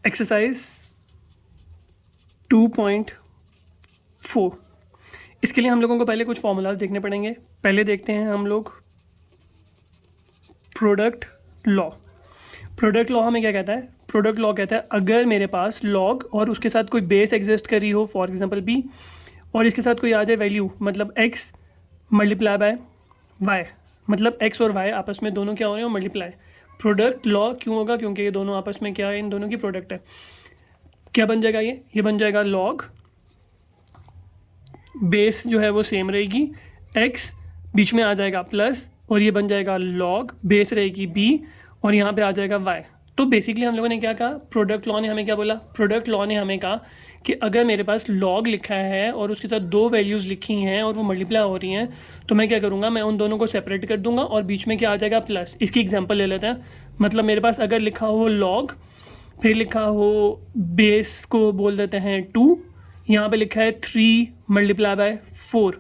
Exercise 2.4। इसके लिए हम लोगों को पहले कुछ फॉर्मूलाज देखने पड़ेंगे। पहले देखते हैं हम लोग प्रोडक्ट लॉ। प्रोडक्ट लॉ हमें क्या कहता है? प्रोडक्ट लॉ कहता है अगर मेरे पास लॉग और उसके साथ कोई बेस एग्जिस्ट कर रही हो, फॉर एग्जांपल बी, और इसके साथ कोई आ जाए वैल्यू, मतलब x मल्टीप्लाई बाय y, मतलब x और y आपस में दोनों क्या हो रहे हो? मल्टीप्लाई। प्रोडक्ट लॉ क्यों होगा? क्योंकि ये दोनों आपस में क्या है? इन दोनों की प्रोडक्ट है। क्या बन जाएगा ये बन जाएगा लॉग, बेस जो है वो सेम रहेगी, x बीच में आ जाएगा प्लस, और ये बन जाएगा लॉग, बेस रहेगी b, और यहाँ पे आ जाएगा y। तो बेसिकली हम लोगों ने क्या कहा? प्रोडक्ट लॉ ने हमें क्या बोला? प्रोडक्ट लॉ ने हमें कहा कि अगर मेरे पास लॉग लिखा है और उसके साथ दो वैल्यूज़ लिखी हैं और वो मल्टीप्लाई हो रही हैं, तो मैं क्या करूँगा? मैं उन दोनों को सेपरेट कर दूंगा और बीच में क्या आ जाएगा? प्लस। इसकी एग्जांपल ले लेते हैं। मतलब मेरे पास अगर लिखा हो लॉग, फिर लिखा हो बेस को बोल देते हैं 2, यहाँ पे लिखा है 3 मल्टीप्लाई बाय 4,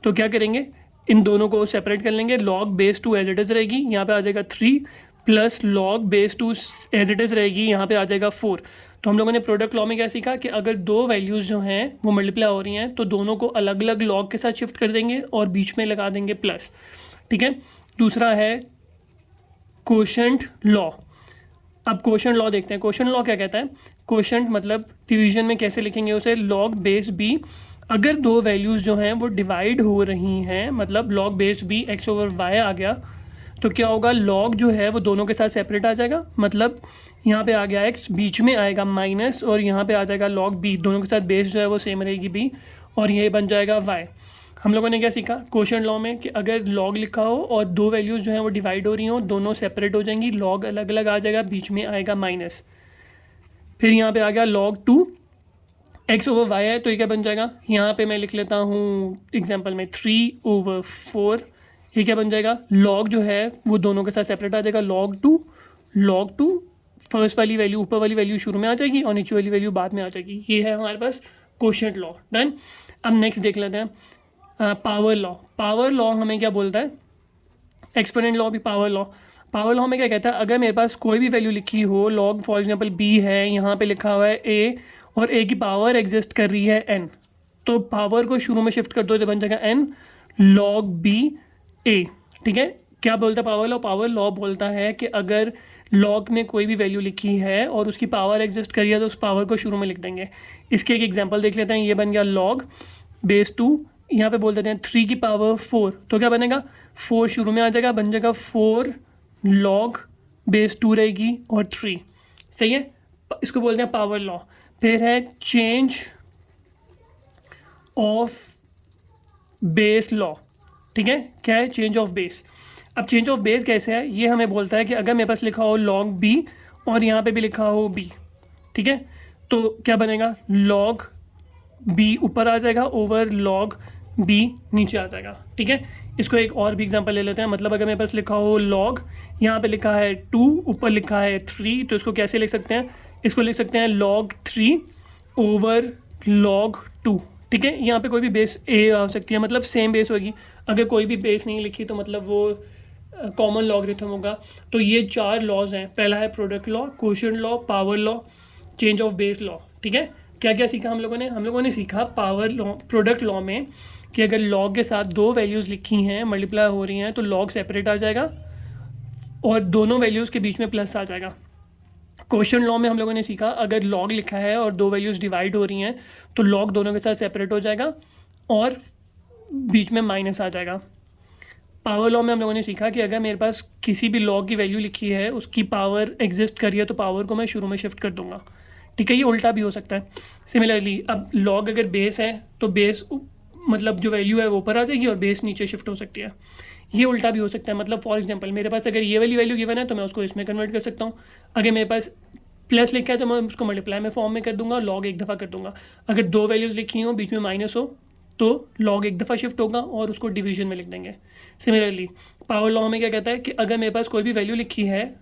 तो क्या करेंगे? इन दोनों को सेपरेट कर लेंगे। Log base 2 as it is रहेगी, यहाँ पे आ जाएगा 3, plus log base 2 as it is रहेगी, यहाँ पे आ जाएगा 4। तो हम लोगों ने प्रोडक्ट लॉ में क्या सीखा कि अगर दो वैल्यूज़ जो हैं वो मल्टीप्लाई हो रही हैं तो दोनों को अलग अलग लॉग के साथ शिफ्ट कर देंगे और बीच में लगा देंगे प्लस। ठीक है। दूसरा है कोशेंट लॉ। अब कोशेंट लॉ देखते हैं। कोशेंट लॉ क्या कहता है? कोशेंट मतलब डिवीजन में कैसे लिखेंगे उसे? लॉग बेस बी, अगर दो वैल्यूज़ जो हैं वो डिवाइड हो रही हैं, मतलब log base B X over Y आ गया, तो क्या होगा? लॉग जो है वो दोनों के साथ सेपरेट आ जाएगा, मतलब यहाँ पे आ गया एक्स, बीच में आएगा माइनस, और यहाँ पे आ जाएगा लॉग बी, दोनों के साथ बेस जो है वो सेम रहेगी बी, और ये बन जाएगा वाई। हम लोगों ने क्या सीखा कोशेंट लॉ में कि अगर लॉग लिखा हो और दो वैल्यूज़ जो हैं वो डिवाइड हो रही हो, दोनों सेपरेट हो जाएंगी, लॉग अलग अलग आ जाएगा, बीच में आएगा माइनस। फिर यहाँ पे आ गया log 2 x ओवर वाई है, तो ये क्या बन जाएगा? यहाँ पे मैं लिख लेता हूँ एग्जांपल में 3 ओवर 4, ये क्या बन जाएगा? log जो है वो दोनों के साथ सेपरेट आ जाएगा, log 2 फर्स्ट वाली वैल्यू, ऊपर वाली वैल्यू शुरू में आ जाएगी और नीचे वाली वैल्यू बाद में आ जाएगी। ये है हमारे पास कोशेंट लॉ। डन। अब नेक्स्ट देख लेते हैं पावर लॉ। पावर लॉ हमें क्या बोलता है? एक्सपोनेंट लॉ भी पावर लॉ। पावर लॉ में क्या कहता है? अगर मेरे पास कोई भी वैल्यू लिखी हो, लॉग फॉर एग्जांपल बी है, यहाँ पे लिखा हुआ है ए, और ए की पावर एग्जिस्ट कर रही है एन, तो पावर को शुरू में शिफ्ट कर दो तो बन जाएगा एन लॉग बी ए। ठीक है। क्या बोलता है पावर लॉ? पावर लॉ बोलता है कि अगर लॉग में कोई भी वैल्यू लिखी है और उसकी पावर एग्जिस्ट करी है तो उस पावर को शुरू में लिख देंगे। इसके एक एग्जांपल देख लेते हैं। ये बन गया लॉग बेस 2, यहाँ पे बोल देते हैं 3 की पावर 4, तो क्या बनेगा? 4 शुरू में आ जाएगा, बन जाएगा 4 लॉग बेस 2 रहेगी और 3। सही है। इसको बोलते हैं पावर लॉ। फिर है चेंज ऑफ बेस लॉ। ठीक है। क्या है? Change of base. अब चेंज ऑफ बेस कैसे है? ये हमें बोलता है कि अगर मेरे पास लिखा हो लॉग बी और यहाँ पे भी लिखा हो बी, ठीक है, तो क्या बनेगा? लॉग बी ऊपर आ जाएगा ओवर लॉग बी नीचे आ जाएगा। ठीक है। इसको एक और भी एग्जांपल ले लेते हैं। मतलब अगर मेरे पास लिखा हो लॉग, यहाँ पे लिखा है 2, ऊपर लिखा है 3, तो इसको कैसे लिख सकते हैं? इसको लिख सकते हैं लॉग 3 ओवर लॉग 2। ठीक है। यहाँ पे कोई भी बेस ए आ सकती है, मतलब सेम बेस होगी। अगर कोई भी बेस नहीं लिखी तो मतलब वो कॉमन लॉगरिथम होगा। तो ये 4 लॉज हैं। पहला है product law, quotient law, power law, change of base law. ठीक है। क्या क्या सीखा हम लोगों ने? हम लोगों ने सीखा पावर लॉ, प्रोडक्ट लॉ में कि अगर लॉग के साथ दो वैल्यूज़ लिखी हैं, मल्टीप्लाई हो रही हैं, तो लॉग सेपरेट आ जाएगा और दोनों वैल्यूज़ के बीच में प्लस आ जाएगा। क्वेश्चन लॉ में हम लोगों ने सीखा अगर लॉग लिखा है और दो वैल्यूज़ डिवाइड हो रही हैं तो लॉग दोनों के साथ सेपरेट हो जाएगा और बीच में माइनस आ जाएगा। पावर लॉ में हम लोगों ने सीखा कि अगर मेरे पास किसी भी लॉग की वैल्यू लिखी है, उसकी पावर एग्जिस्ट करी है, तो पावर को मैं शुरू में शिफ्ट कर दूंगा। ठीक है। ये उल्टा भी हो सकता है। सिमिलरली अब लॉग अगर बेस है तो बेस मतलब जो वैल्यू है वो ऊपर आ जाएगी और बेस नीचे शिफ्ट हो सकती है। ये उल्टा भी हो सकता है। मतलब फॉर एग्जांपल मेरे पास अगर ये वाली वैल्यू गिवन है तो मैं उसको इसमें कन्वर्ट कर सकता हूँ। अगर मेरे पास प्लस लिखा है तो मैं उसको मल्टीप्लाई में फॉर्म में कर दूंगा, लॉग एक दफ़ा कर दूंगा। अगर दो वैल्यूज़ लिखी हो, बीच में माइनस हो, तो लॉग एक दफ़ा शिफ्ट होगा और उसको डिवीजन में लिख देंगे। सिमिलरली पावर लॉ में क्या कहता है कि अगर मेरे पास कोई भी वैल्यू लिखी है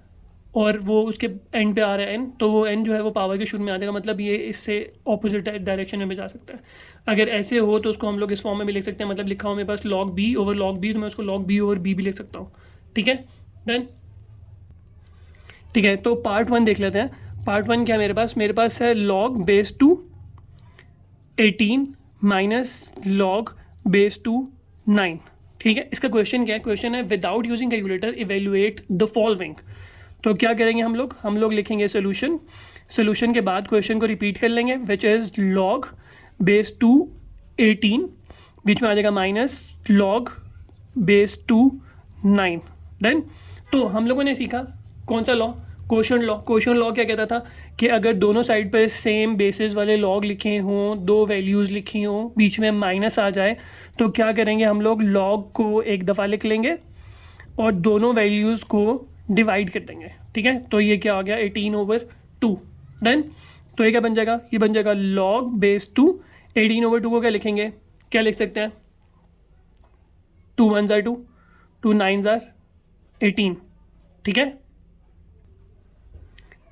और वो उसके एंड पे आ रहा है एन, तो वो एन जो है वो पावर के शुरू में आ जाएगा, मतलब ये इससे ऑपोजिट डायरेक्शन में भी जा सकता है। अगर ऐसे हो तो उसको हम लोग इस फॉर्म में भी लिख सकते हैं। मतलब लिखा हो मेरे पास log B over log B, तो मैं उसको लॉग बी ओवर बी भी लिख सकता हूँ। ठीक है। डन। ठीक है। तो पार्ट 1 देख लेते हैं। पार्ट वन क्या है मेरे पास है log base two 18 minus log base two 9, ठीक है। इसका क्वेश्चन क्या है, क्वेश्चन है without using calculator evaluate the following. तो क्या करेंगे हम लोग लिखेंगे सोल्यूशन के बाद क्वेश्चन को रिपीट कर लेंगे, which is log base two 18, बीच में आ जाएगा minus log base two 9, done. तो हम लोगों ने सीखा कौन सा लॉ, क्वेश्चन लॉ क्या कहता था कि अगर दोनों साइड पर सेम बेसिस वाले लॉग लिखे हों, दो वैल्यूज़ लिखी हों, बीच में माइनस आ जाए, तो क्या करेंगे हम लोग लॉग को एक दफ़ा लिख लेंगे और दोनों वैल्यूज़ को डिवाइड कर देंगे, ठीक है। तो ये क्या आ गया 18/2, डन। तो ये क्या बन जाएगा, ये बन जाएगा लॉग बेस टू 18/2 को क्या लिखेंगे, क्या लिख सकते हैं, 2 1s are 2, 2 9s are 18, ठीक है।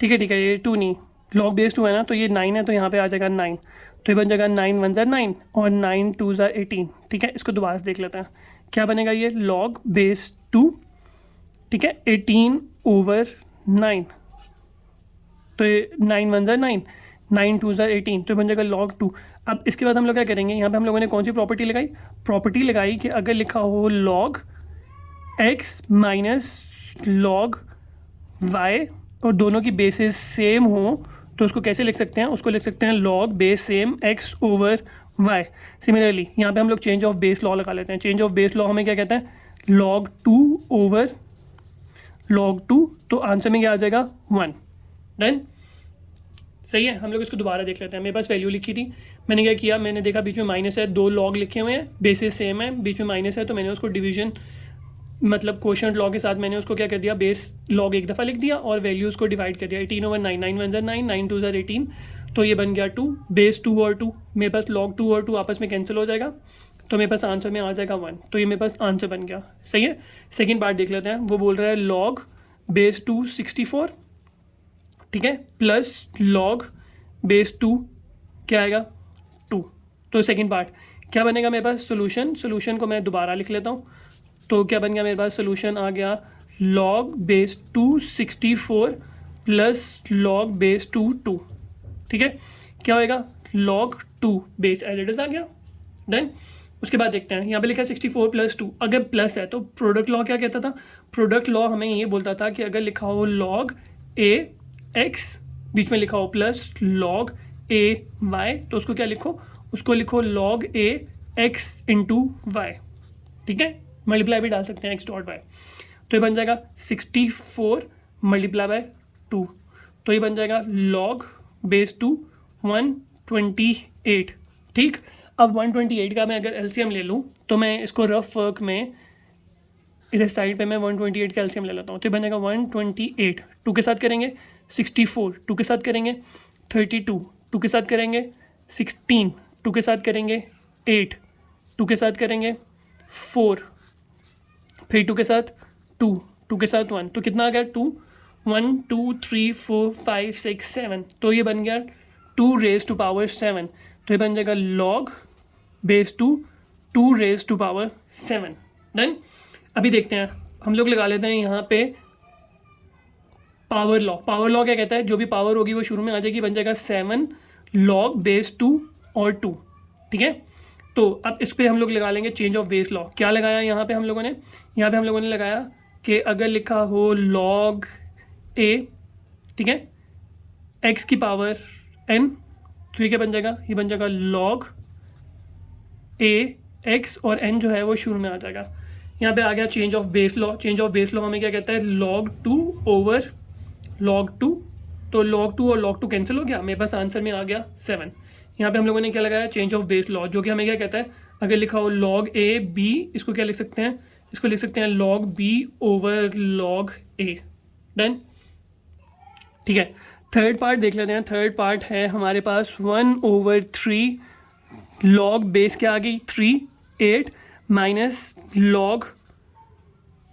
ये 2 नहीं, लॉग बेस 2 है ना, तो ये 9 है, तो यहाँ पे आ जाएगा 9, तो ये बन जाएगा 9 1s are 9 और 9 2s are 18, ठीक है। इसको दोबारा से देख लेते हैं, क्या बनेगा, ये लॉग बेस 2, ठीक है, 18/9, तो ये 9 1s are 9, 9 2s are 18, तो ये बन जाएगा log 2। अब इसके बाद हम लोग क्या करेंगे, यहाँ पे हम लोगों ने कौन सी प्रॉपर्टी लगाई कि अगर लिखा हो log x minus log y और दोनों की बेसिस सेम हो, तो उसको कैसे लिख सकते हैं, उसको लिख सकते हैं log base same x over y। Similarly यहाँ पे हम लोग चेंज ऑफ बेस लॉ लगा लेते हैं। चेंज ऑफ बेस लॉ हमें क्या कहते हैं, log 2 ओवर log 2, तो आंसर में क्या आ जाएगा 1, डन। सही है, हम लोग इसको दोबारा देख लेते हैं। मेरे पास वैल्यू लिखी थी, मैंने क्या किया, मैंने देखा बीच में माइनस है, दो लॉग लिखे हुए हैं, बेसिस सेम है, बीच में माइनस है, तो मैंने उसको डिवीजन मतलब क्वोशंट लॉ के साथ मैंने उसको क्या कर दिया, बेस लॉग एक दफ़ा लिख दिया और वैल्यूज़ को डिवाइड कर दिया, 18/9, 9 1s are 9, 9 2s are 18, तो ये बन गया 2, बेस 2 और 2, मेरे पास log 2 और 2 आपस में कैंसिल हो जाएगा, तो मेरे पास आंसर में आ जाएगा 1, तो ये मेरे पास आंसर बन गया। सही है, सेकेंड पार्ट देख लेते हैं। वो बोल रहा है log बेस 2 64, ठीक है, प्लस log बेस 2 क्या आएगा 2। तो सेकेंड पार्ट क्या बनेगा मेरे पास, सोल्यूशन को मैं दोबारा लिख लेता हूँ। तो क्या बन गया मेरे पास, सोल्यूशन आ गया log base 2 64 plus log base 2 2, ठीक है। क्या होएगा, log 2 base as it is आ गया, डन। उसके बाद देखते हैं, यहाँ पे लिखा है 64 + 2, अगर प्लस है तो प्रोडक्ट लॉ क्या कहता था, प्रोडक्ट लॉ हमें ये बोलता था कि अगर लिखा हो log a x, बीच में लिखा हो प्लस log a y, तो उसको क्या लिखो, उसको लिखो log a x into y, ठीक है। मल्टीप्लाई भी डाल सकते हैं x डॉट y, तो ये बन जाएगा 64 × 2, तो ये बन जाएगा log बेस 2 128, ठीक। अब 128 का मैं अगर एलसीएम ले लूँ तो मैं इसको रफ वर्क में इधर साइड पे मैं 128 का एलसीएम ले लेता हूँ, तो ये बन जाएगा 128, 2 के साथ करेंगे 64, 2 के साथ करेंगे 32, 2 के साथ करेंगे 16, 2 के साथ करेंगे 8, 2 के साथ करेंगे 4, फिर 2 के साथ 2, 2 के साथ 1, तो कितना आ गया 2, 1 2 3 4 5 6 7, तो ये बन गया 2⁻⁷, तो ये बन जाएगा log बेस 2 2⁻⁷, डन। अभी देखते हैं, हम लोग लगा लेते हैं यहाँ पे पावर लॉ क्या कहता है, जो भी पावर होगी वो शुरू में आ जाएगी, बन जाएगा 7 log बेस 2 और 2, ठीक है। तो अब इस पर हम लोग लगा लेंगे चेंज ऑफ बेस लॉ। क्या लगाया यहाँ पे हम लोगों ने लगाया कि अगर लिखा हो log a, ठीक है, x की पावर n, तो ये क्या बन जाएगा, ये बन जाएगा log a x और n जो है वो शुरू में आ जाएगा। यहाँ पे आ गया change of base law. Change of base law हमें क्या कहता है, log 2 ओवर log 2, तो log 2 और log 2 कैंसिल हो गया, मेरे पास आंसर में आ गया 7। यहाँ पे हम लोगों ने क्या लगाया, चेंज ऑफ बेस लॉ, जो कि हमें क्या कहता है, अगर लिखा हो log a b, इसको क्या लिख सकते हैं, इसको लिख सकते हैं log b over log a, done, ठीक है। थर्ड पार्ट देख लेते हैं। थर्ड पार्ट है हमारे पास 1/3 log बेस क्या आ गई 3 8 माइनस log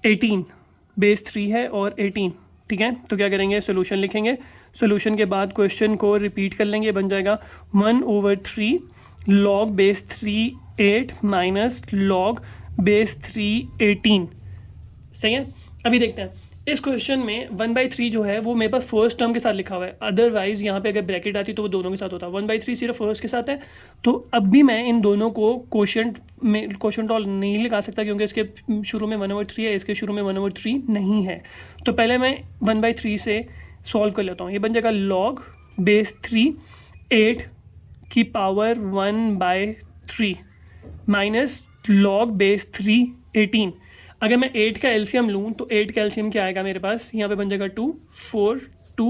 18, बेस 3 है और 18, ठीक है। तो क्या करेंगे, सोल्यूशन लिखेंगे, सोल्यूशन के बाद क्वेश्चन को रिपीट कर लेंगे, बन जाएगा 1/3 log base 3 8 minus log base 3 18, सही है। अभी देखते हैं इस क्वेश्चन में 1/3 जो है वो मेरे पास फर्स्ट टर्म के साथ लिखा हुआ है, अदरवाइज यहाँ पे अगर ब्रैकेट आती तो वो दोनों के साथ होता। 1/3 सिर्फ फर्स्ट के साथ है, तो अब भी मैं इन दोनों को क्वोशंट ऑल नहीं लिखा सकता क्योंकि इसके शुरू में 1/3 है, इसके शुरू में 1/3 नहीं है। तो पहले मैं 1/3 से सॉल्व कर लेता हूँ। ये बन जाएगा log बेस 3 8 की पावर 1/3 माइनस log बेस 3 18। अगर मैं 8 का एलसीएम लूँ तो 8 का एलसीएम क्या आएगा मेरे पास, यहाँ पे बन जाएगा 2 4 2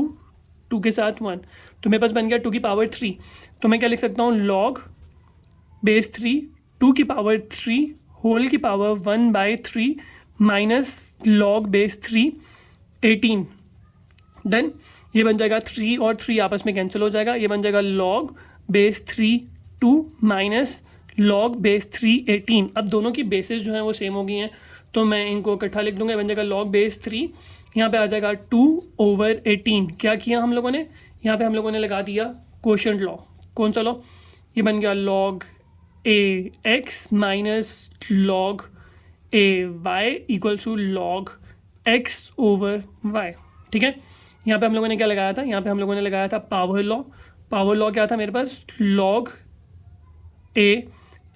2 के साथ 1, तो मेरे पास बन गया 2 की पावर 3। तो मैं क्या लिख सकता हूँ, log बेस 3 2 की पावर 3 होल की power 1/3 minus log base 3 18। Done. ये बन जाएगा 3 और 3 आपस में कैंसिल हो जाएगा, ये बन जाएगा log base 3 2 minus log base 3 18। अब दोनों की बेसिस जो हैं वो सेम हो गई हैं, तो मैं इनको इकट्ठा लिख दूंगा। बन जाएगा log बेस 3, यहाँ पे आ जाएगा 2/18। क्या किया हम लोगों ने, यहाँ पे हम लोगों ने लगा दिया क्वोशंट लॉ। कौन सा लॉ, ये बन गया log ax minus log ay equals to log x/y। ठीक है, यहाँ पे हम लोगों ने क्या लगाया था, यहाँ पे हम लोगों ने लगाया था पावर लॉ। पावर लॉ क्या था मेरे पास, log a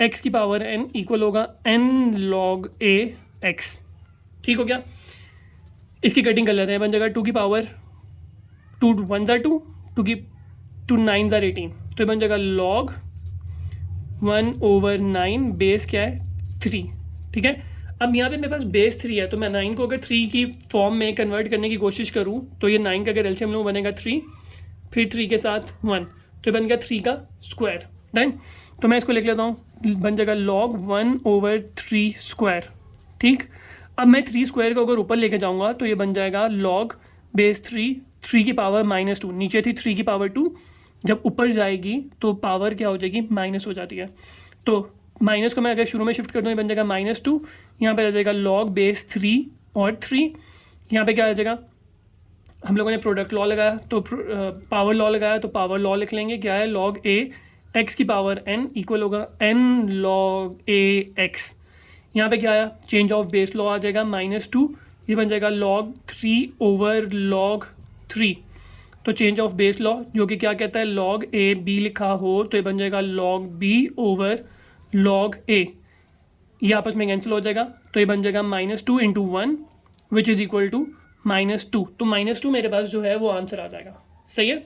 x की पावर n इक्वल होगा n log a x। ठीक हो गया, इसकी कटिंग कर लेते हैं। बन जाएगा 2 की पावर 2 1 2 2 की 2 9 18, तो ये बन जाएगा log 1/9 बेस क्या है 3। ठीक है, अब यहाँ पे मेरे पास बेस 3 है, तो मैं 9 को अगर 3 की फॉर्म में कन्वर्ट करने की कोशिश करूँ तो ये 9 का अगर एलसीएम लूँ बनेगा 3, फिर 3 के साथ 1, तो ये बन गया 3 का स्क्वायर। डन। तो मैं इसको लिख लेता हूँ, बन जाएगा log 1/3 स्क्वायर। ठीक, अब मैं 3 स्क्वायर को अगर ऊपर लेके जाऊँगा तो ये बन जाएगा log बेस 3 की पावर -2। नीचे थी 3 की पावर 2, जब ऊपर जाएगी तो पावर क्या हो जाएगी, माइनस हो जाती है। तो माइनस को मैं अगर शुरू में शिफ्ट कर दूँ, ये बन जाएगा -2, यहाँ पे आ जाएगा log बेस 3 और 3, यहाँ पे क्या आ जाएगा, हम लोगों ने प्रोडक्ट लॉ लगाया तो पावर लॉ लगाया, तो पावर लॉ लिख लेंगे। क्या है, log a x की पावर n इक्वल होगा n log a x। यहाँ पे क्या आया, चेंज ऑफ बेस लॉ आ जाएगा -2, ये बन जाएगा log 3/log 3। तो चेंज ऑफ बेस लॉ जो कि क्या कहता है, log a b लिखा हो तो ये बन जाएगा log b/log a। ये आपस में कैंसिल हो जाएगा, तो ये बन जाएगा -2 × 1 विच इज़ इक्वल टू -2। तो -2 मेरे पास जो है वो आंसर आ जाएगा। सही है।